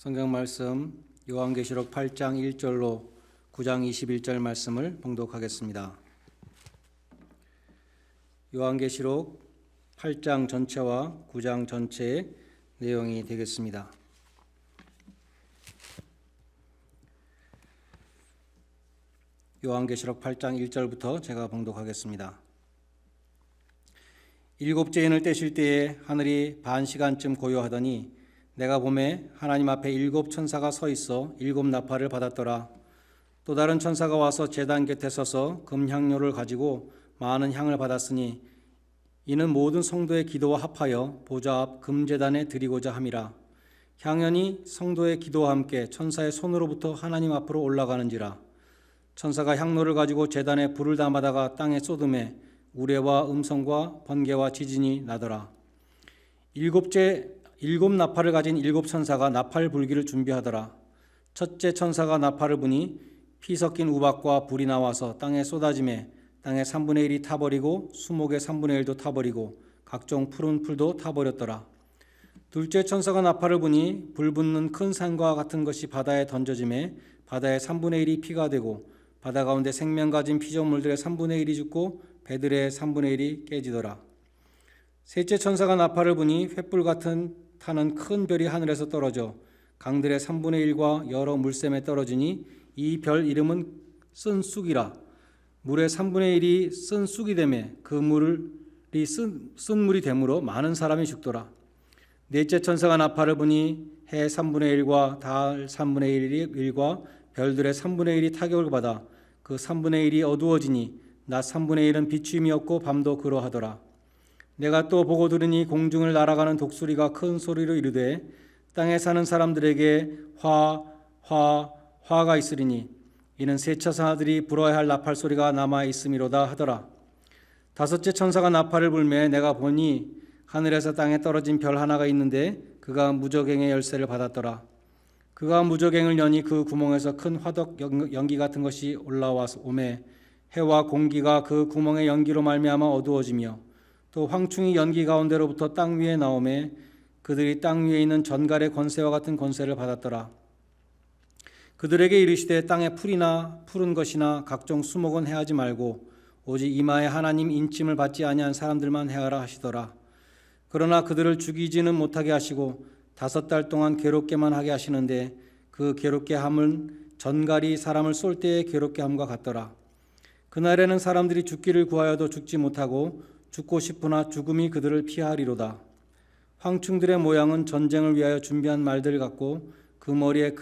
성경 말씀 요한계시록 8장 1절로 9장 21절 말씀을 봉독하겠습니다. 요한계시록 8장 전체와 9장 전체의 내용이 되겠습니다. 요한계시록 8장 1절부터 제가 봉독하겠습니다. 일곱째 인을 떼실 때에 하늘이 반 시간쯤 고요하더니 내가 보매 하나님 앞에 일곱 천사가 서 있어 일곱 나팔을 받았더라. 또 다른 천사가 와서 제단 곁에 서서 금향료를 가지고 많은 향을 받았으니 이는 모든 성도의 기도와 합하여 보좌 앞 금제단에 드리고자 함이라. 향연이 성도의 기도와 함께 천사의 손으로부터 하나님 앞으로 올라가는지라. 천사가 향로를 가지고 제단에 불을 담아다가 땅에 쏟음에 우레와 음성과 번개와 지진이 나더라. 일곱 나팔을 가진 일곱 천사가 나팔 불기를 준비하더라. 첫째 천사가 나팔을 부니 피 섞인 우박과 불이 나와서 땅에 쏟아지매 땅의 3분의 1이 타버리고 수목의 3분의 1도 타버리고 각종 푸른 풀도 타버렸더라. 둘째 천사가 나팔을 부니 불 붙는 큰 산과 같은 것이 바다에 던져지매 바다의 3분의 1이 피가 되고 바다 가운데 생명 가진 피조물들의 3분의 1이 죽고 배들의 3분의 1이 깨지더라. 셋째 천사가 나팔을 부니 횃불 같은 타는 큰 별이 하늘에서 떨어져 강들의 3분의 1과 여러 물샘에 떨어지니 이 별 이름은 쓴쑥이라. 물의 3분의 1이 쓴쑥이 되매 그 물이 쓴 물이 되므로 많은 사람이 죽더라. 넷째 천사가 나팔을 부니 해 3분의 1과 달 3분의 1과 별들의 3분의 1이 타격을 받아 그 3분의 1이 어두워지니 낮 3분의 1은 비춤이 없고 밤도 그러하더라. 내가 또 보고 들으니 공중을 날아가는 독수리가 큰 소리로 이르되 땅에 사는 사람들에게 화가 있으리니 이는 세 천사들이 불어야 할 나팔 소리가 남아 있음이로다 하더라. 다섯째 천사가 나팔을 불매 내가 보니 하늘에서 땅에 떨어진 별 하나가 있는데 그가 무저갱의 열쇠를 받았더라. 그가 무저갱을 여니 그 구멍에서 큰 화덕 연기 같은 것이 올라와서 오매 해와 공기가 그 구멍의 연기로 말미암아 어두워지며 또 황충이 연기 가운데로부터 땅 위에 나오매 그들이 땅 위에 있는 전갈의 권세와 같은 권세를 받았더라. 그들에게 이르시되 땅에 풀이나 푸른 것이나 각종 수목은 해하지 말고 오직 이마에 하나님 인침을 받지 아니한 사람들만 해하라 하시더라. 그러나 그들을 죽이지는 못하게 하시고 5달 동안 괴롭게만 하게 하시는데 그 괴롭게 함은 전갈이 사람을 쏠 때의 괴롭게 함과 같더라. 그날에는 사람들이 죽기를 구하여도 죽지 못하고 죽고 싶으나 죽음이 그들을 피하리로다. 황충들의 모양은 전쟁을 위하여 준비한 말들 같고 그 머리에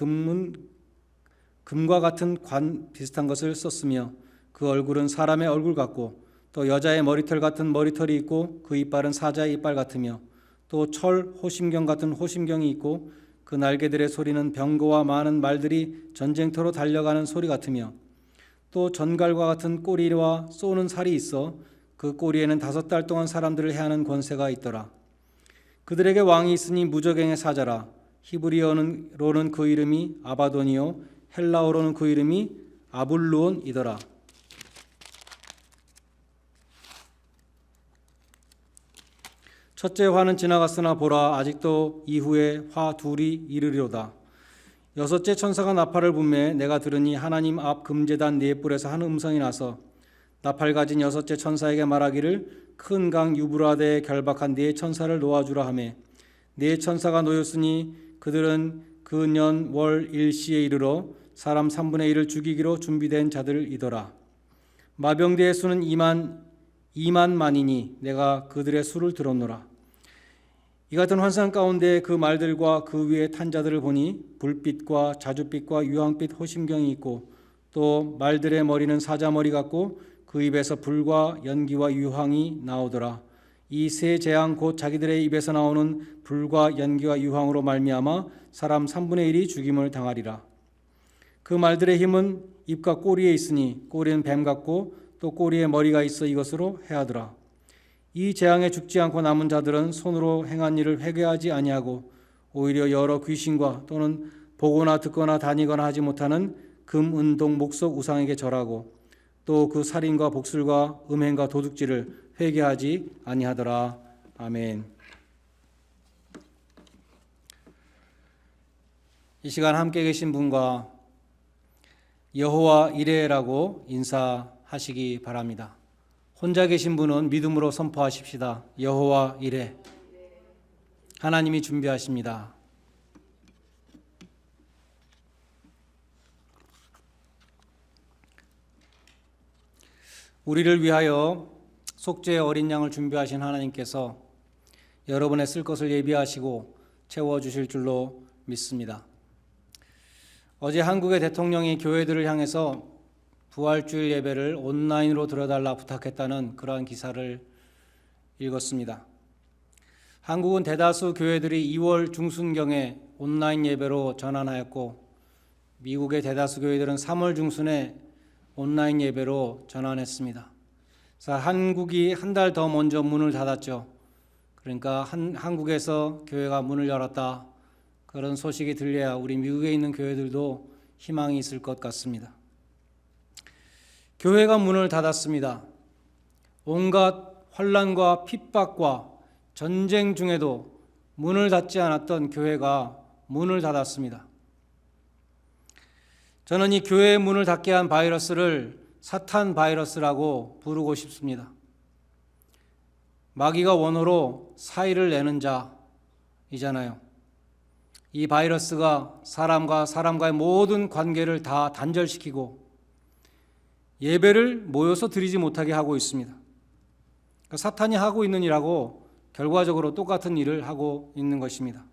금과 같은 관 비슷한 것을 썼으며 그 얼굴은 사람의 얼굴 같고 또 여자의 머리털 같은 머리털이 있고 그 이빨은 사자의 이빨 같으며 또 철 호심경 같은 호심경이 있고 그 날개들의 소리는 병거와 많은 말들이 전쟁터로 달려가는 소리 같으며 또 전갈과 같은 꼬리와 쏘는 살이 있어 그 꼬리에는 5달 동안 사람들을 해하는 권세가 있더라. 그들에게 왕이 있으니 무저갱의 사자라. 히브리어로는 그 이름이 아바돈이요 헬라어로는 그 이름이 아불루온이더라. 첫째 화는 지나갔으나 보라 아직도 이후에 화 둘이 이르리로다. 여섯째 천사가 나팔을 불매 내가 들으니 하나님 앞 금제단 네 뿔에서 한 음성이 나서 나팔 가진 여섯째 천사에게 말하기를 큰 강 유브라데에 결박한 네 천사를 놓아주라 하매 네 천사가 놓였으니 그들은 그 년 월 일시에 이르러 사람 3분의 1을 죽이기로 준비된 자들이더라. 마병대의 수는 2만만이니 내가 그들의 수를 들었노라. 이 같은 환상 가운데 그 말들과 그 위에 탄 자들을 보니 불빛과 자줏빛과 유황빛 호심경이 있고 또 말들의 머리는 사자머리 같고 그 입에서 불과 연기와 유황이 나오더라. 이 세 재앙 곧 자기들의 입에서 나오는 불과 연기와 유황으로 말미암아 사람 3분의 1이 죽임을 당하리라. 그 말들의 힘은 입과 꼬리에 있으니 꼬리는 뱀 같고 또 꼬리에 머리가 있어 이것으로 해하더라. 이 재앙에 죽지 않고 남은 자들은 손으로 행한 일을 회개하지 아니하고 오히려 여러 귀신과 또는 보거나 듣거나 다니거나 하지 못하는 금, 은, 동, 목석 우상에게 절하고 또 그 살인과 복술과 음행과 도둑질을 회개하지 아니하더라. 아멘. 이 시간 함께 계신 분과 여호와 이레라고 인사하시기 바랍니다. 혼자 계신 분은 믿음으로 선포하십시다. 여호와 이레. 하나님이 준비하십니다. 우리를 위하여 속죄의 어린 양을 준비하신 하나님께서 여러분의 쓸 것을 예비하시고 채워주실 줄로 믿습니다. 어제 한국의 대통령이 교회들을 향해서 부활주일 예배를 온라인으로 들어달라 부탁했다는 그러한 기사를 읽었습니다. 한국은 대다수 교회들이 2월 중순경에 온라인 예배로 전환하였고 미국의 대다수 교회들은 3월 중순에 온라인 예배로 전환했습니다. 그래서 한국이 한 달 더 먼저 문을 닫았죠. 그러니까 한국에서 교회가 문을 열었다. 그런 소식이 들려야 우리 미국에 있는 교회들도 희망이 있을 것 같습니다. 교회가 문을 닫았습니다. 온갖 환난과 핍박과 전쟁 중에도 문을 닫지 않았던 교회가 문을 닫았습니다. 저는 이 교회의 문을 닫게 한 바이러스를 사탄 바이러스라고 부르고 싶습니다. 마귀가 원어로 사이를 내는 자이잖아요. 이 바이러스가 사람과 사람과의 모든 관계를 다 단절시키고 예배를 모여서 드리지 못하게 하고 있습니다. 그러니까 사탄이 하고 있는 일하고 결과적으로 똑같은 일을 하고 있는 것입니다.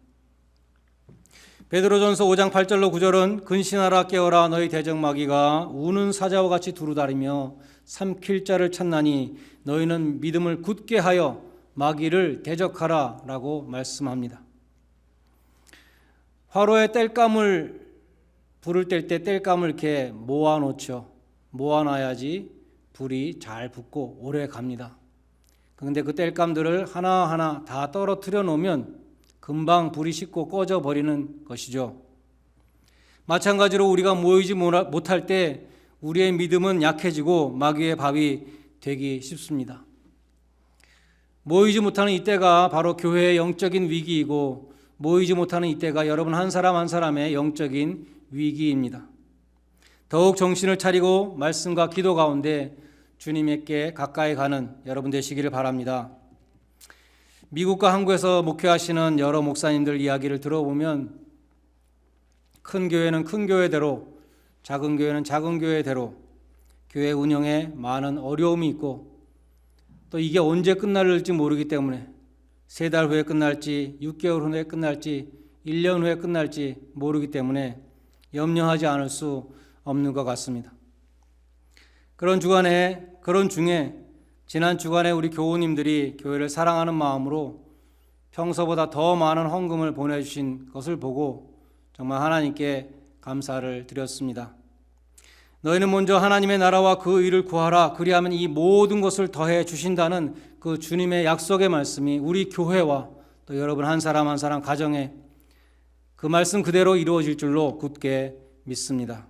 베드로전서 5장 8절로 9절은 근신하라 깨어라 너희 대적 마귀가 우는 사자와 같이 두루다니며 삼킬 자를 찾나니 너희는 믿음을 굳게 하여 마귀를 대적하라 라고 말씀합니다. 화로에 땔감을 불을 뗄 때 땔감을 이렇게 모아놓죠. 모아놔야지 불이 잘 붙고 오래 갑니다. 그런데 그 땔감들을 하나하나 다 떨어뜨려 놓으면 금방 불이 식고 꺼져 버리는 것이죠. 마찬가지로 우리가 모이지 못할 때 우리의 믿음은 약해지고 마귀의 밥이 되기 쉽습니다. 모이지 못하는 이때가 바로 교회의 영적인 위기이고 모이지 못하는 이때가 여러분 한 사람 한 사람의 영적인 위기입니다. 더욱 정신을 차리고 말씀과 기도 가운데 주님께 가까이 가는 여러분 되시기를 바랍니다. 미국과 한국에서 목회하시는 여러 목사님들 이야기를 들어보면 큰 교회는 큰 교회대로 작은 교회는 작은 교회대로 교회 운영에 많은 어려움이 있고 또 이게 언제 끝날지 모르기 때문에 3달 후에 끝날지 6개월 후에 끝날지 1년 후에 끝날지 모르기 때문에 염려하지 않을 수 없는 것 같습니다. 그런 중에 지난 주간에 우리 교우님들이 교회를 사랑하는 마음으로 평소보다 더 많은 헌금을 보내주신 것을 보고 정말 하나님께 감사를 드렸습니다. 너희는 먼저 하나님의 나라와 그 의를 구하라. 그리하면 이 모든 것을 더해 주신다는 그 주님의 약속의 말씀이 우리 교회와 또 여러분 한 사람 한 사람 가정에 그 말씀 그대로 이루어질 줄로 굳게 믿습니다.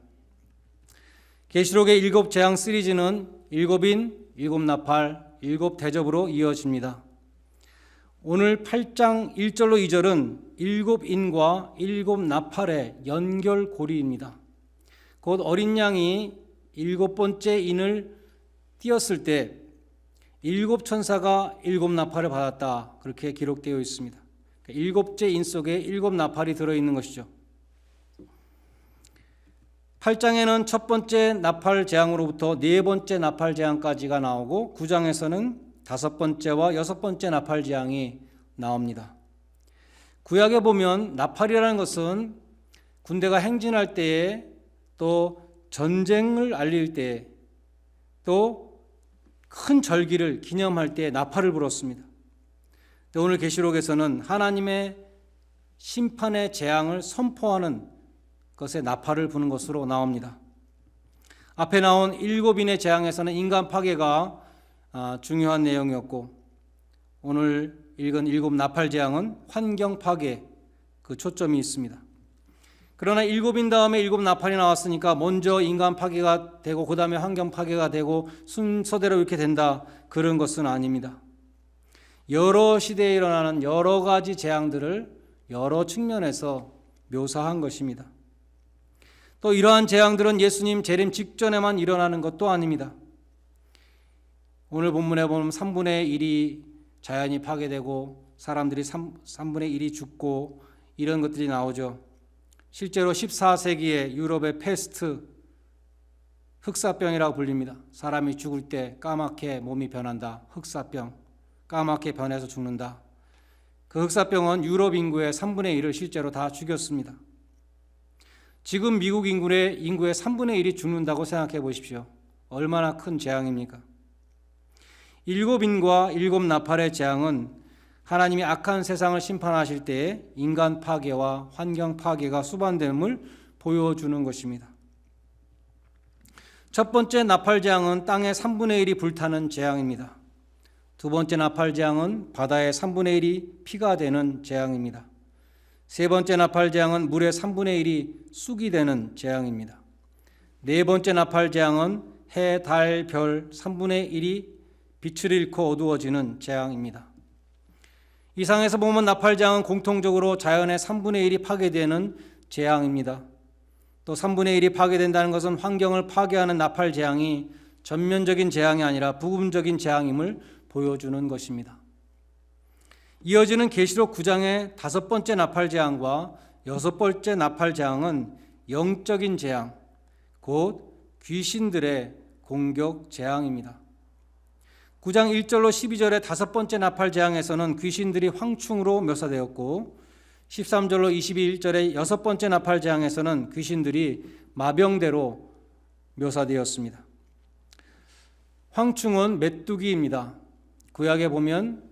계시록의 7 재앙 시리즈는 7인 7 나팔 7 대접으로 이어집니다. 오늘 8장 1절로 2절은 7인과 7 나팔의 연결고리입니다. 곧 어린 양이 7번째 인을 띄었을 때 7 천사가 7 나팔을 받았다. 그렇게 기록되어 있습니다. 7째 인 속에 7 나팔이 들어있는 것이죠. 8장에는 첫 번째 나팔 재앙으로부터 4번째 나팔 재앙까지가 나오고 9장에서는 5번째와 6번째 나팔 재앙이 나옵니다. 구약에 보면 나팔이라는 것은 군대가 행진할 때에 또 전쟁을 알릴 때 또 큰 절기를 기념할 때 나팔을 불었습니다. 오늘 계시록에서는 하나님의 심판의 재앙을 선포하는 것에 나팔을 부는 것으로 나옵니다. 앞에 나온 7인의 재앙에서는 인간 파괴가 중요한 내용이었고 오늘 읽은 7 나팔 재앙은 환경 파괴 그 초점이 있습니다. 그러나 7인 다음에 7 나팔이 나왔으니까 먼저 인간 파괴가 되고 그 다음에 환경 파괴가 되고 순서대로 이렇게 된다 그런 것은 아닙니다. 여러 시대에 일어나는 여러 가지 재앙들을 여러 측면에서 묘사한 것입니다. 또 이러한 재앙들은 예수님 재림 직전에만 일어나는 것도 아닙니다. 오늘 본문에 보면 3분의 1이 자연이 파괴되고 사람들이 3분의 1이 죽고 이런 것들이 나오죠. 실제로 14세기에 유럽의 페스트, 흑사병이라고 불립니다. 사람이 죽을 때 까맣게 몸이 변한다. 흑사병, 까맣게 변해서 죽는다. 그 흑사병은 유럽 인구의 3분의 1을 실제로 다 죽였습니다. 지금 미국 인구의 3분의 1이 죽는다고 생각해 보십시오. 얼마나 큰 재앙입니까? 7인과 7 나팔의 재앙은 하나님이 악한 세상을 심판하실 때에 인간 파괴와 환경 파괴가 수반됨을 보여주는 것입니다. 첫 번째 나팔 재앙은 땅의 3분의 1이 불타는 재앙입니다. 두 번째 나팔 재앙은 바다의 3분의 1이 피가 되는 재앙입니다. 세 번째 나팔 재앙은 물의 3분의 1이 쑥이 되는 재앙입니다. 네 번째 나팔 재앙은 해, 달, 별 3분의 1이 빛을 잃고 어두워지는 재앙입니다. 이 상에서 보면 나팔 재앙은 공통적으로 자연의 3분의 1이 파괴되는 재앙입니다. 또 3분의 1이 파괴된다는 것은 환경을 파괴하는 나팔 재앙이 전면적인 재앙이 아니라 부분적인 재앙임을 보여주는 것입니다. 이어지는 계시록 9장의 5번째 나팔 재앙과 6번째 나팔 재앙은 영적인 재앙, 곧 귀신들의 공격 재앙입니다. 9장 1절로 12절의 5번째 나팔 재앙에서는 귀신들이 황충으로 묘사되었고 13절로 21절의 6번째 나팔 재앙에서는 귀신들이 마병대로 묘사되었습니다. 황충은 메뚜기입니다. 구약에 보면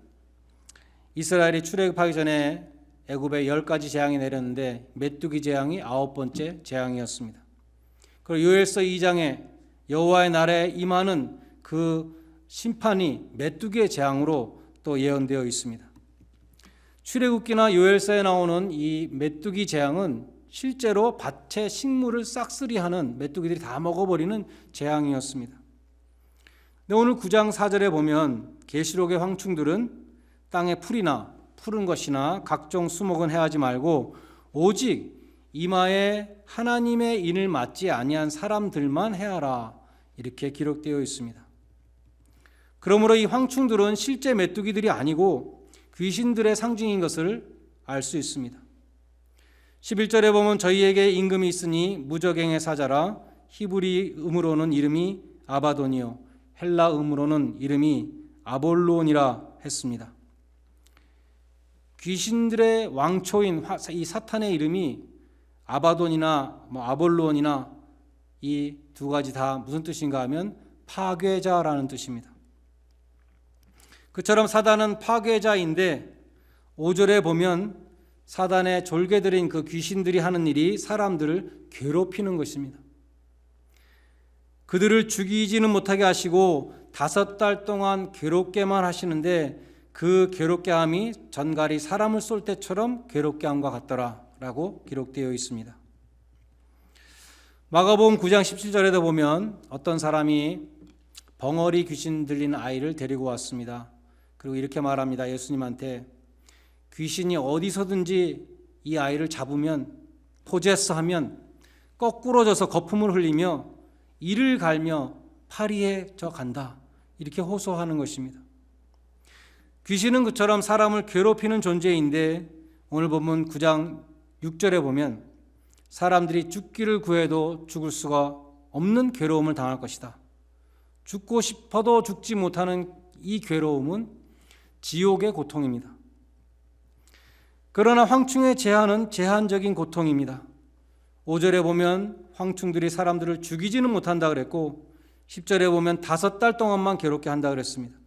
이스라엘이 출애굽하기 전에 애굽에 10가지 재앙이 내렸는데 메뚜기 재앙이 9번째 재앙이었습니다. 그리고 요엘서 2장에 여호와의 날에 임하는 그 심판이 메뚜기의 재앙으로 또 예언되어 있습니다. 출애굽기나 요엘서에 나오는 이 메뚜기 재앙은 실제로 밭의 식물을 싹쓸이하는 메뚜기들이 다 먹어버리는 재앙이었습니다. 근데 오늘 9장 4절에 보면 계시록의 황충들은 땅에 풀이나 푸른 것이나 각종 수목은 해하지 말고 오직 이마에 하나님의 인을 맞지 아니한 사람들만 해하라, 이렇게 기록되어 있습니다. 그러므로 이 황충들은 실제 메뚜기들이 아니고 귀신들의 상징인 것을 알 수 있습니다. 11절에 보면 저희에게 임금이 있으니 무적행의 사자라, 히브리 음으로는 이름이 아바돈이요 헬라 음으로는 이름이 아볼론이라 했습니다. 귀신들의 왕초인 이 사탄의 이름이 아바돈이나 아볼론이나 이 두 가지 다 무슨 뜻인가 하면 파괴자라는 뜻입니다. 그처럼 사단은 파괴자인데 5절에 보면 사단의 졸개들인 그 귀신들이 하는 일이 사람들을 괴롭히는 것입니다. 그들을 죽이지는 못하게 하시고 5달 동안 괴롭게만 하시는데 그 괴롭게 함이 전갈이 사람을 쏠 때처럼 괴롭게 함과 같더라 라고 기록되어 있습니다. 마가복음 9장 17절에도 보면 어떤 사람이 벙어리 귀신 들린 아이를 데리고 왔습니다. 그리고 이렇게 말합니다. 예수님한테 귀신이 어디서든지 이 아이를 잡으면 포제스하면 거꾸러져서 거품을 흘리며 이를 갈며 파리해져 간다, 이렇게 호소하는 것입니다. 귀신은 그처럼 사람을 괴롭히는 존재인데 오늘 본문 9장 6절에 보면 사람들이 죽기를 구해도 죽을 수가 없는 괴로움을 당할 것이다. 죽고 싶어도 죽지 못하는 이 괴로움은 지옥의 고통입니다. 그러나 황충의 재앙은 제한적인 고통입니다. 5절에 보면 황충들이 사람들을 죽이지는 못한다 그랬고 10절에 보면 5달 동안만 괴롭게 한다 그랬습니다.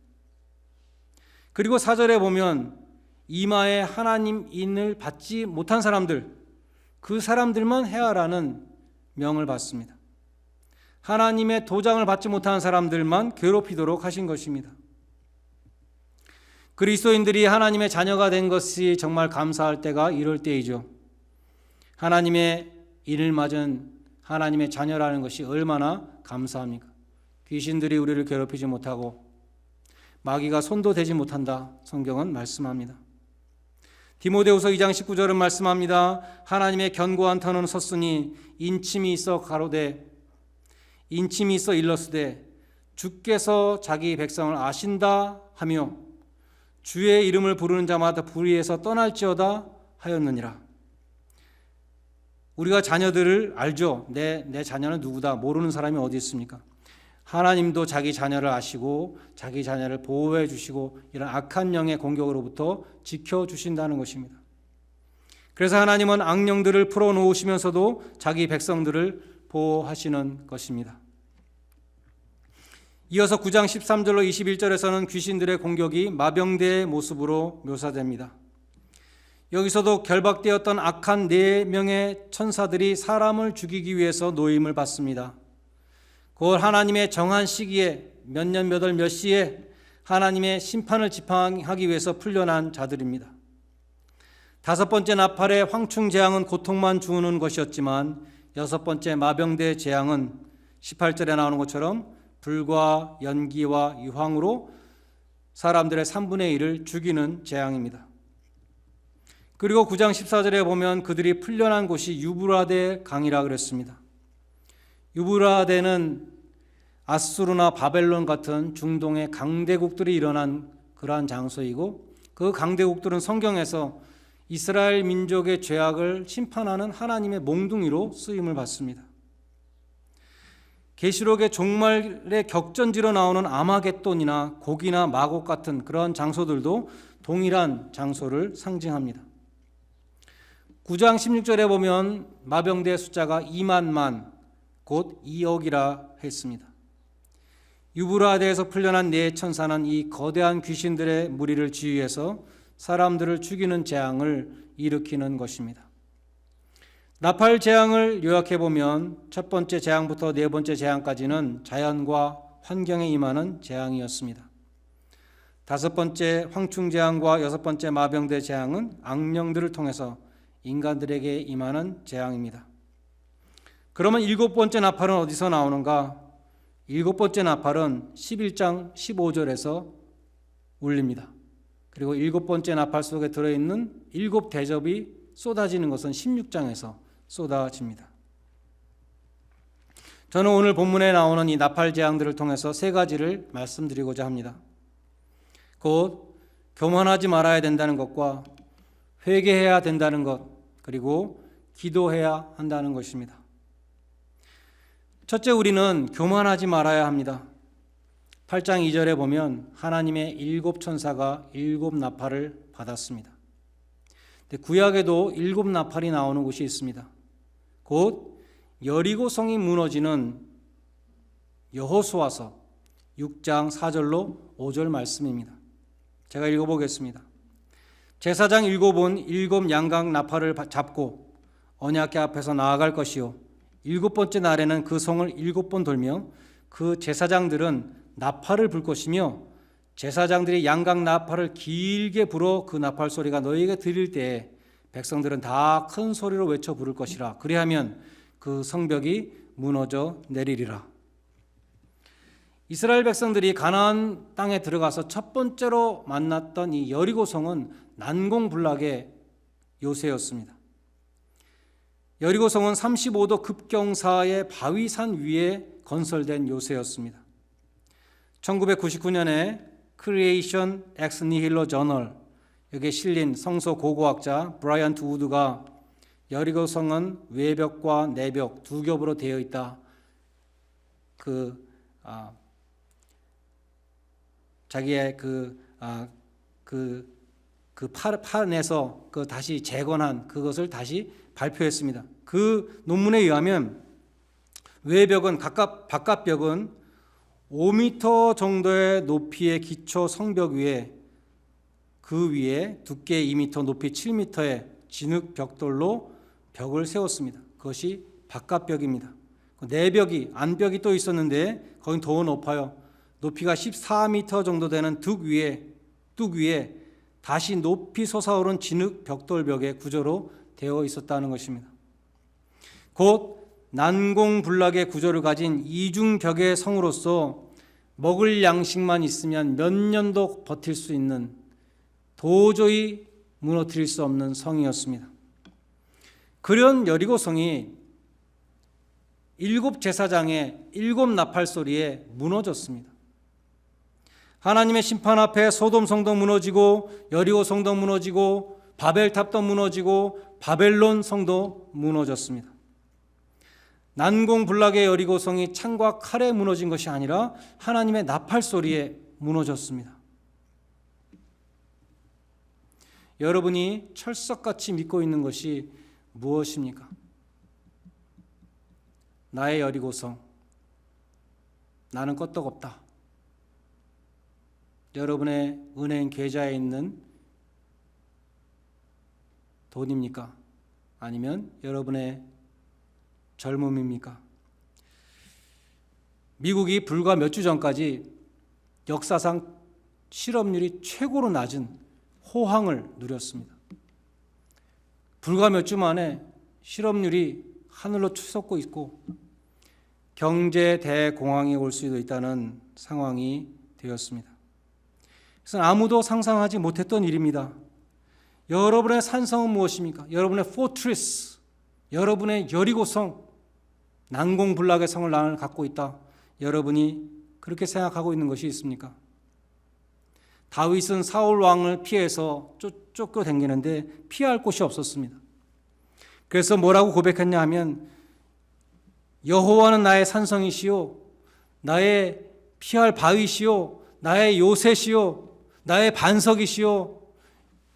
그리고 4절에 보면 이마에 하나님 인을 받지 못한 사람들, 그 사람들만 해하라는 명을 받습니다. 하나님의 도장을 받지 못한 사람들만 괴롭히도록 하신 것입니다. 그리스도인들이 하나님의 자녀가 된 것이 정말 감사할 때가 이럴 때이죠. 하나님의 인을 맞은 하나님의 자녀라는 것이 얼마나 감사합니까? 귀신들이 우리를 괴롭히지 못하고 마귀가 손도 대지 못한다, 성경은 말씀합니다. 디모데후서 2장 19절은 말씀합니다. 하나님의 견고한 터는 섰으니 인침이 있어 가로되 인침이 있어 일러스되 주께서 자기 백성을 아신다 하며 주의 이름을 부르는 자마다 불의에서 떠날지어다 하였느니라. 우리가 자녀들을 알죠. 내 자녀는 누구다. 모르는 사람이 어디 있습니까? 하나님도 자기 자녀를 아시고 자기 자녀를 보호해 주시고 이런 악한 영의 공격으로부터 지켜주신다는 것입니다. 그래서 하나님은 악령들을 풀어놓으시면서도 자기 백성들을 보호하시는 것입니다. 이어서 9장 13절로 21절에서는 귀신들의 공격이 마병대의 모습으로 묘사됩니다. 여기서도 결박되었던 악한 4명의 천사들이 사람을 죽이기 위해서 노임을 받습니다. 곧 하나님의 정한 시기에 몇 년 몇 월 몇 시에 하나님의 심판을 지팡하기 위해서 풀려난 자들입니다. 5번째 나팔의 황충 재앙은 고통만 주는 것이었지만 6번째 마병대 재앙은 18절에 나오는 것처럼 불과 연기와 유황으로 사람들의 3분의 1을 죽이는 재앙입니다. 그리고 9장 14절에 보면 그들이 풀려난 곳이 유브라데 강이라 그랬습니다. 유브라데는 아수르나 바벨론 같은 중동의 강대국들이 일어난 그러한 장소이고 그 강대국들은 성경에서 이스라엘 민족의 죄악을 심판하는 하나님의 몽둥이로 쓰임을 받습니다. 계시록의 종말의 격전지로 나오는 아마겟돈이나 고기나 마곡 같은 그런 장소들도 동일한 장소를 상징합니다. 9장 16절에 보면 마병대의 숫자가 2만만 곧 2억이라 했습니다. 유브라데에서 풀려난 4천사는 이 거대한 귀신들의 무리를 지휘해서 사람들을 죽이는 재앙을 일으키는 것입니다. 나팔 재앙을 요약해 보면 첫 번째 재앙부터 4번째 재앙까지는 자연과 환경에 임하는 재앙이었습니다. 5번째 황충 재앙과 6번째 마병대 재앙은 악령들을 통해서 인간들에게 임하는 재앙입니다. 그러면 7번째 나팔은 어디서 나오는가? 7번째 나팔은 11장 15절에서 울립니다. 그리고 7번째 나팔 속에 들어있는 7 대접이 쏟아지는 것은 16장에서 쏟아집니다. 저는 오늘 본문에 나오는 이 나팔 재앙들을 통해서 3가지를 말씀드리고자 합니다. 곧 교만하지 말아야 된다는 것과 회개해야 된다는 것, 그리고 기도해야 한다는 것입니다. 첫째, 우리는 교만하지 말아야 합니다. 8장 2절에 보면 하나님의 7 천사가 7 나팔을 받았습니다. 구약에도 7 나팔이 나오는 곳이 있습니다. 곧 여리고 성이 무너지는 여호수아서 6장 4절로 5절 말씀입니다. 제가 읽어보겠습니다. 제사장 7은 7 양각 나팔을 잡고 언약궤 앞에서 나아갈 것이요 7번째 날에는 그 성을 7번 돌며 그 제사장들은 나팔을 불 것이며 제사장들이 양각 나팔을 길게 불어 그 나팔 소리가 너희에게 들릴 때에 백성들은 다 큰 소리로 외쳐 부를 것이라. 그리하면 그 성벽이 무너져 내리리라. 이스라엘 백성들이 가나안 땅에 들어가서 첫 번째로 만났던 이 여리고성은 난공불락의 요새였습니다. 여리고성은 35도 급경사의 바위산 위에 건설된 요새였습니다. 1999년에 크리에이션 엑스 니힐로 저널 여기에 실린 성서 고고학자 브라이언트 우드가 여리고성은 외벽과 내벽 2겹으로 되어 있다. 자기의 판에서 다시 재건한 그것을 다시 발표했습니다. 그 논문에 의하면 외벽은 바깥벽은 5m 정도의 높이의 기초 성벽 위에 그 위에 두께 2m 높이 7m의 진흙 벽돌로 벽을 세웠습니다. 그것이 바깥벽입니다. 내벽이 안벽이 또 있었는데 거긴 더 높아요. 높이가 14m 정도 되는 뚝 위에 다시 높이 솟아오른 진흙 벽돌벽의 구조로 되어 있었다는 것입니다. 곧 난공불락의 구조를 가진 이중벽의 성으로서 먹을 양식만 있으면 몇 년도 버틸 수 있는 도저히 무너뜨릴 수 없는 성이었습니다. 그런 여리고성이 7 제사장의 7 나팔 소리에 무너졌습니다. 하나님의 심판 앞에 소돔 성도 무너지고 여리고 성도 무너지고 바벨탑도 무너지고 바벨론 성도 무너졌습니다. 난공불락의 여리고성이 창과 칼에 무너진 것이 아니라 하나님의 나팔 소리에 무너졌습니다. 여러분이 철석같이 믿고 있는 것이 무엇입니까? 나의 여리고성, 나는 끄떡없다. 여러분의 은행 계좌에 있는 돈입니까? 아니면 여러분의 젊음입니까? 미국이 불과 몇 주 전까지 역사상 실업률이 최고로 낮은 호황을 누렸습니다. 불과 몇 주 만에 실업률이 하늘로 치솟고 있고 경제 대공황이 올 수도 있다는 상황이 되었습니다. 그래서 아무도 상상하지 못했던 일입니다. 여러분의 산성은 무엇입니까? 여러분의 포트리스, 여러분의 여리고성, 난공불락의 성을 나는 갖고 있다. 여러분이 그렇게 생각하고 있는 것이 있습니까? 다윗은 사울 왕을 피해서 쫓겨다니는데 피할 곳이 없었습니다. 그래서 뭐라고 고백했냐 하면 여호와는 나의 산성이시요 나의 피할 바위시요 나의 요새시요 나의 반석이시요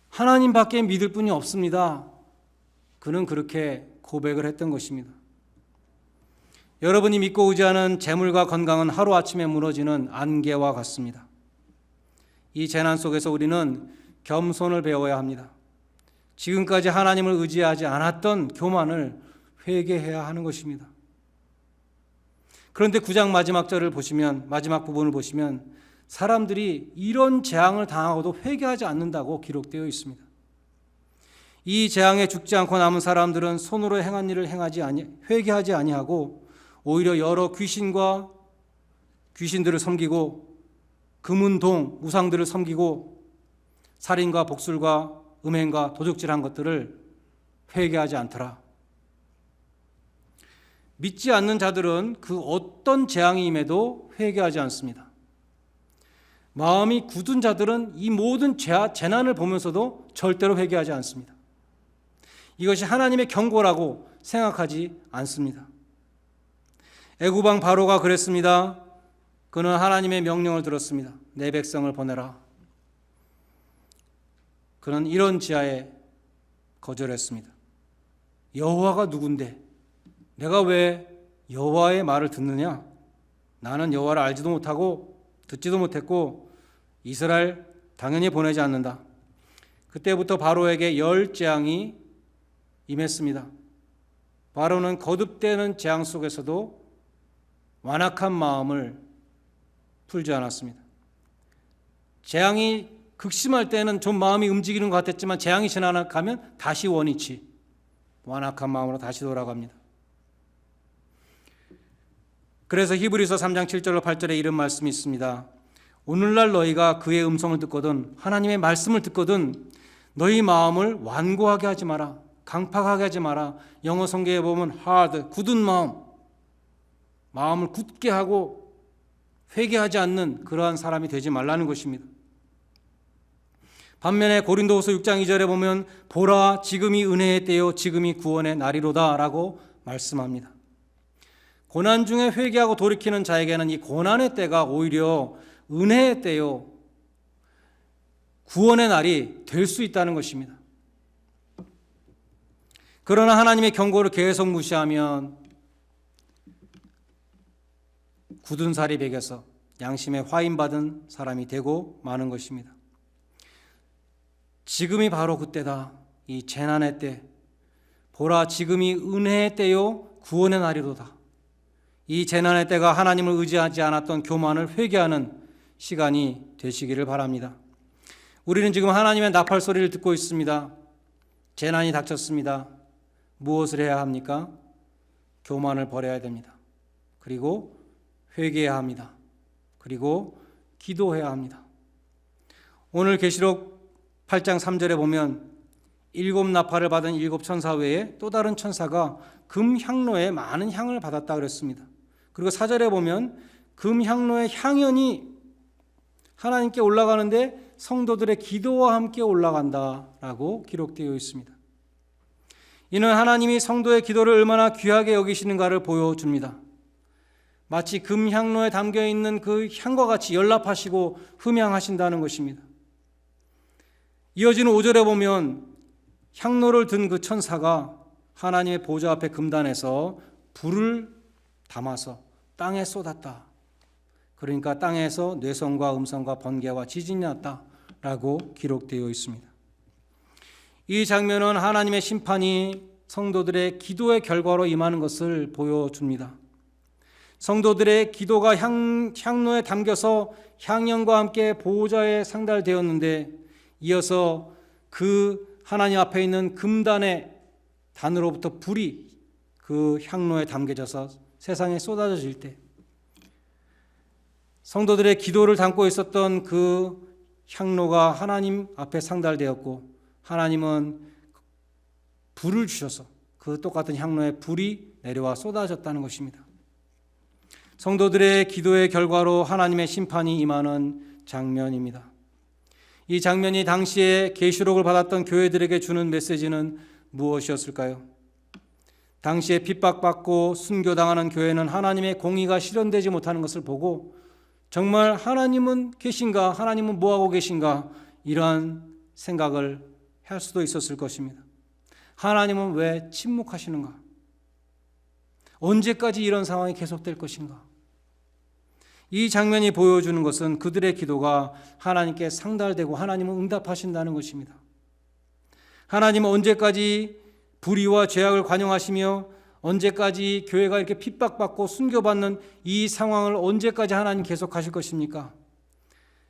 하나님밖에 믿을 분이 없습니다. 그는 그렇게 고백을 했던 것입니다. 여러분이 믿고 의지하는 재물과 건강은 하루아침에 무너지는 안개와 같습니다. 이 재난 속에서 우리는 겸손을 배워야 합니다. 지금까지 하나님을 의지하지 않았던 교만을 회개해야 하는 것입니다. 그런데 9장 마지막 절을 보시면, 마지막 부분을 보시면 사람들이 이런 재앙을 당하고도 회개하지 않는다고 기록되어 있습니다. 이 재앙에 죽지 않고 남은 사람들은 손으로 행한 일을 회개하지 아니하고 오히려 여러 귀신들을 섬기고 금은동 우상들을 섬기고 살인과 복술과 음행과 도적질한 것들을 회개하지 않더라. 믿지 않는 자들은 그 어떤 재앙이 임해도 회개하지 않습니다. 마음이 굳은 자들은 이 모든 재난을 보면서도 절대로 회개하지 않습니다. 이것이 하나님의 경고라고 생각하지 않습니다. 애굽 왕 바로가 그랬습니다. 그는 하나님의 명령을 들었습니다. 내 백성을 보내라. 그는 이런 지하에 거절했습니다. 여호와가 누군데 내가 왜 여호와의 말을 듣느냐? 나는 여호와를 알지도 못하고 듣지도 못했고 이스라엘 당연히 보내지 않는다. 그때부터 바로에게 10 재앙이 임했습니다. 바로는 거듭되는 재앙 속에서도 완악한 마음을 풀지 않았습니다. 재앙이 극심할 때는 좀 마음이 움직이는 것 같았지만 재앙이 지나가면 다시 원위치, 완악한 마음으로 다시 돌아갑니다. 그래서 히브리서 3장 7절로 8절에 이런 말씀이 있습니다. 오늘날 너희가 그의 음성을 듣거든 하나님의 말씀을 듣거든 너희 마음을 완고하게 하지 마라. 강팍하게 하지 마라. 영어 성경에 보면 hard, 굳은 마음을 굳게 하고 회개하지 않는 그러한 사람이 되지 말라는 것입니다. 반면에 고린도후서 6장 2절에 보면 보라 지금이 은혜의 때요 지금이 구원의 날이로다 라고 말씀합니다. 고난 중에 회개하고 돌이키는 자에게는 이 고난의 때가 오히려 은혜의 때요 구원의 날이 될 수 있다는 것입니다. 그러나 하나님의 경고를 계속 무시하면 굳은 살이 배겨서 양심에 화인받은 사람이 되고 마는 것입니다. 지금이 바로 그때다. 이 재난의 때. 보라 지금이 은혜의 때요 구원의 날이로다. 이 재난의 때가 하나님을 의지하지 않았던 교만을 회개하는 시간이 되시기를 바랍니다. 우리는 지금 하나님의 나팔 소리를 듣고 있습니다. 재난이 닥쳤습니다. 무엇을 해야 합니까? 교만을 버려야 됩니다. 그리고 회개해야 합니다. 그리고 기도해야 합니다. 오늘 계시록 8장 3절에 보면 일곱 나팔을 받은 일곱 천사 외에 또 다른 천사가 금 향로에 많은 향을 받았다 그랬습니다. 그리고 4절에 보면 금 향로의 향연이 하나님께 올라가는데 성도들의 기도와 함께 올라간다라고 기록되어 있습니다. 이는 하나님이 성도의 기도를 얼마나 귀하게 여기시는가를 보여줍니다. 마치 금 향로에 담겨 있는 그 향과 같이 연락하시고 흠향하신다는 것입니다. 이어지는 5절에 보면 향로를 든 그 천사가 하나님의 보좌 앞에 금단에서 불을 담아서 땅에 쏟았다. 그러니까 땅에서 뇌성과 음성과 번개와 지진이 났다라고 기록되어 있습니다. 이 장면은 하나님의 심판이 성도들의 기도의 결과로 임하는 것을 보여줍니다. 성도들의 기도가 향로에 담겨서 향연과 함께 보호자에 상달되었는데 이어서 그 하나님 앞에 있는 금단의 단으로부터 불이 그 향로에 담겨져서 세상에 쏟아질 때 성도들의 기도를 담고 있었던 그 향로가 하나님 앞에 상달되었고 하나님은 불을 주셔서 그 똑같은 향로에 불이 내려와 쏟아졌다는 것입니다. 성도들의 기도의 결과로 하나님의 심판이 임하는 장면입니다. 이 장면이 당시에 계시록을 받았던 교회들에게 주는 메시지는 무엇이었을까요? 당시에 핍박받고 순교당하는 교회는 하나님의 공의가 실현되지 못하는 것을 보고 정말 하나님은 계신가? 하나님은 뭐하고 계신가? 이러한 생각을 할 수도 있었을 것입니다. 하나님은 왜 침묵하시는가? 언제까지 이런 상황이 계속될 것인가? 이 장면이 보여주는 것은 그들의 기도가 하나님께 상달되고 하나님은 응답하신다는 것입니다. 하나님은 언제까지 불의와 죄악을 관용하시며 언제까지 교회가 이렇게 핍박받고 순교받는 이 상황을 언제까지 하나님 계속하실 것입니까?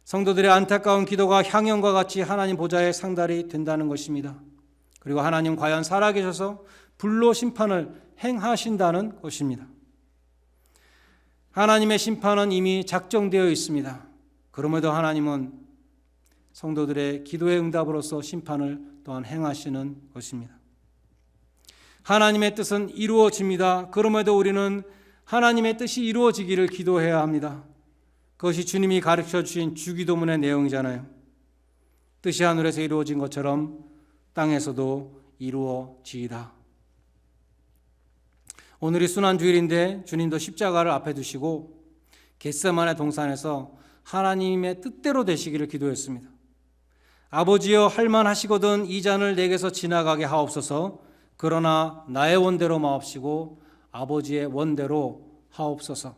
성도들의 안타까운 기도가 향연과 같이 하나님 보좌에 상달이 된다는 것입니다. 그리고 하나님 과연 살아계셔서 불로 심판을 행하신다는 것입니다. 하나님의 심판은 이미 작정되어 있습니다. 그럼에도 하나님은 성도들의 기도의 응답으로서 심판을 또한 행하시는 것입니다. 하나님의 뜻은 이루어집니다. 그럼에도 우리는 하나님의 뜻이 이루어지기를 기도해야 합니다. 그것이 주님이 가르쳐 주신 주기도문의 내용이잖아요. 뜻이 하늘에서 이루어진 것처럼 땅에서도 이루어지이다. 오늘이 순환주일인데 주님도 십자가를 앞에 두시고 겟세마네 동산에서 하나님의 뜻대로 되시기를 기도했습니다. 아버지여 할만하시거든 이 잔을 내게서 지나가게 하옵소서. 그러나 나의 원대로 마옵시고 아버지의 원대로 하옵소서.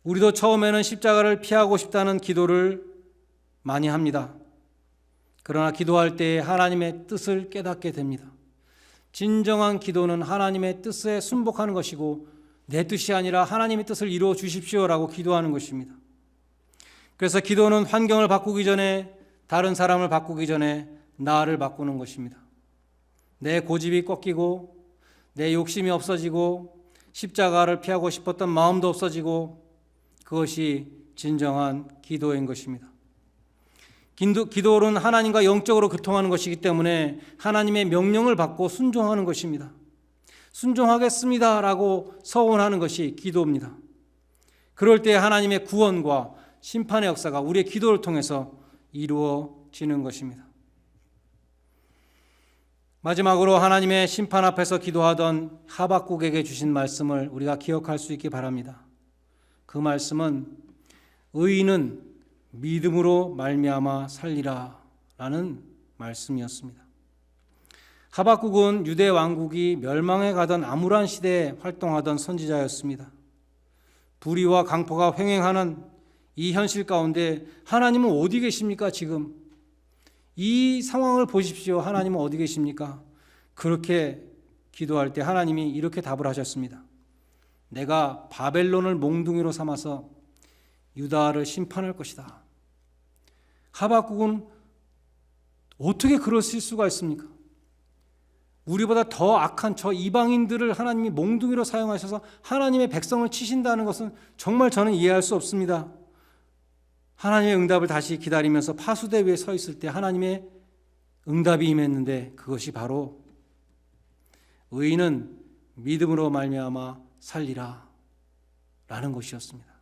우리도 처음에는 십자가를 피하고 싶다는 기도를 많이 합니다. 그러나 기도할 때 하나님의 뜻을 깨닫게 됩니다. 진정한 기도는 하나님의 뜻에 순복하는 것이고 내 뜻이 아니라 하나님의 뜻을 이루어 주십시오라고 기도하는 것입니다. 그래서 기도는 환경을 바꾸기 전에, 다른 사람을 바꾸기 전에 나를 바꾸는 것입니다. 내 고집이 꺾이고 내 욕심이 없어지고 십자가를 피하고 싶었던 마음도 없어지고 그것이 진정한 기도인 것입니다. 기도는 하나님과 영적으로 교통하는 것이기 때문에 하나님의 명령을 받고 순종하는 것입니다. 순종하겠습니다라고 서원하는 것이 기도입니다. 그럴 때 하나님의 구원과 심판의 역사가 우리의 기도를 통해서 이루어지는 것입니다. 마지막으로 하나님의 심판 앞에서 기도하던 하박국에게 주신 말씀을 우리가 기억할 수 있기 바랍니다. 그 말씀은 의인은 믿음으로 말미암아 살리라 라는 말씀이었습니다. 하박국은 유대 왕국이 멸망해 가던 암울한 시대에 활동하던 선지자였습니다. 불의와 강포가 횡행하는 이 현실 가운데 하나님은 어디 계십니까? 지금 이 상황을 보십시오. 하나님은 어디 계십니까? 그렇게 기도할 때 하나님이 이렇게 답을 하셨습니다. 내가 바벨론을 몽둥이로 삼아서 유다를 심판할 것이다. 하박국은 어떻게 그럴 수가 있습니까? 우리보다 더 악한 저 이방인들을 하나님이 몽둥이로 사용하셔서 하나님의 백성을 치신다는 것은 정말 저는 이해할 수 없습니다. 하나님의 응답을 다시 기다리면서 파수대 위에 서 있을 때 하나님의 응답이 임했는데 그것이 바로 의인은 믿음으로 말미암아 살리라 라는 것이었습니다.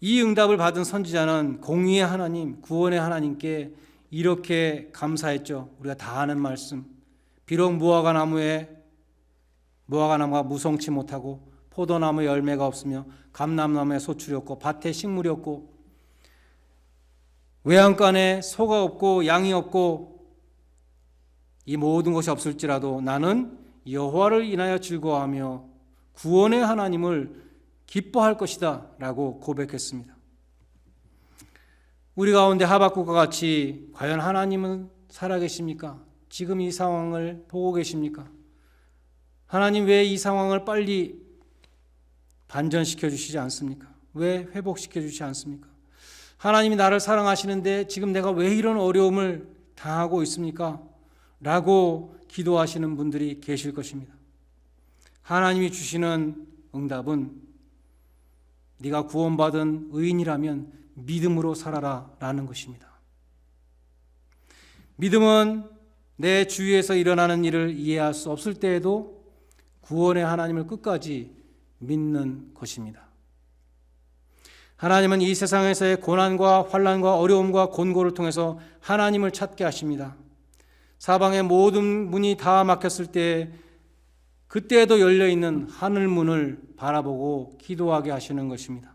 이 응답을 받은 선지자는 공의의 하나님, 구원의 하나님께 이렇게 감사했죠. 우리가 다 아는 말씀. 비록 무화과나무가 무성치 못하고 포도나무에 열매가 없으며 감람나무에 소출이 없고 밭에 식물이 없고 외양간에 소가 없고 양이 없고 이 모든 것이 없을지라도 나는 여호와를 인하여 즐거워하며 구원의 하나님을 기뻐할 것이다 라고 고백했습니다. 우리 가운데 하박국과 같이 과연 하나님은 살아계십니까? 지금 이 상황을 보고 계십니까? 하나님 왜 이 상황을 빨리 반전시켜 주시지 않습니까? 왜 회복시켜 주시지 않습니까? 하나님이 나를 사랑하시는데 지금 내가 왜 이런 어려움을 당하고 있습니까? 라고 기도하시는 분들이 계실 것입니다. 하나님이 주시는 응답은 네가 구원받은 의인이라면 믿음으로 살아라 라는 것입니다. 믿음은 내 주위에서 일어나는 일을 이해할 수 없을 때에도 구원의 하나님을 끝까지 믿는 것입니다. 하나님은 이 세상에서의 고난과 환난과 어려움과 곤고를 통해서 하나님을 찾게 하십니다. 사방의 모든 문이 다 막혔을 때 그때에도 열려있는 하늘문을 바라보고 기도하게 하시는 것입니다.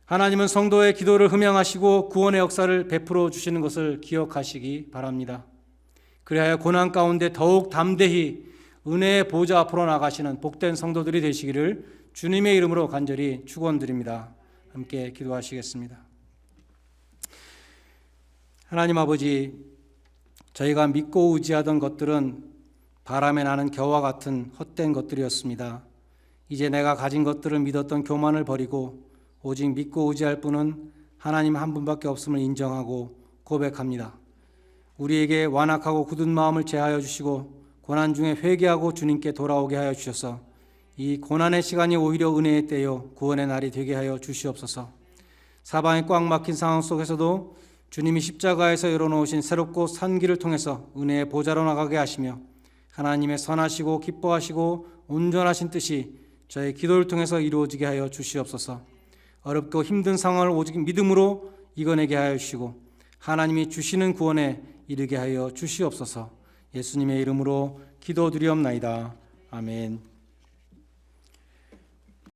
하나님은 성도의 기도를 흠양하시고 구원의 역사를 베풀어 주시는 것을 기억하시기 바랍니다. 그리하여 고난 가운데 더욱 담대히 은혜의 보좌 앞으로 나가시는 복된 성도들이 되시기를 주님의 이름으로 간절히 축원드립니다. 함께 기도하시겠습니다. 하나님 아버지, 저희가 믿고 의지하던 것들은 바람에 나는 겨와 같은 헛된 것들이었습니다. 이제 내가 가진 것들을 믿었던 교만을 버리고 오직 믿고 의지할 분은 하나님 한 분밖에 없음을 인정하고 고백합니다. 우리에게 완악하고 굳은 마음을 제하여 주시고 고난 중에 회개하고 주님께 돌아오게 하여 주셔서 이 고난의 시간이 오히려 은혜의 때요 구원의 날이 되게 하여 주시옵소서. 사방에 꽉 막힌 상황 속에서도 주님이 십자가에서 열어놓으신 새롭고 산 길을 통해서 은혜의 보좌로 나가게 하시며 하나님의 선하시고 기뻐하시고 온전하신 뜻이 저의 기도를 통해서 이루어지게 하여 주시옵소서. 어렵고 힘든 상황을 오직 믿음으로 이겨내게 하여 주시고 하나님이 주시는 구원에 이르게 하여 주시옵소서. 예수님의 이름으로 기도드리옵나이다. 아멘.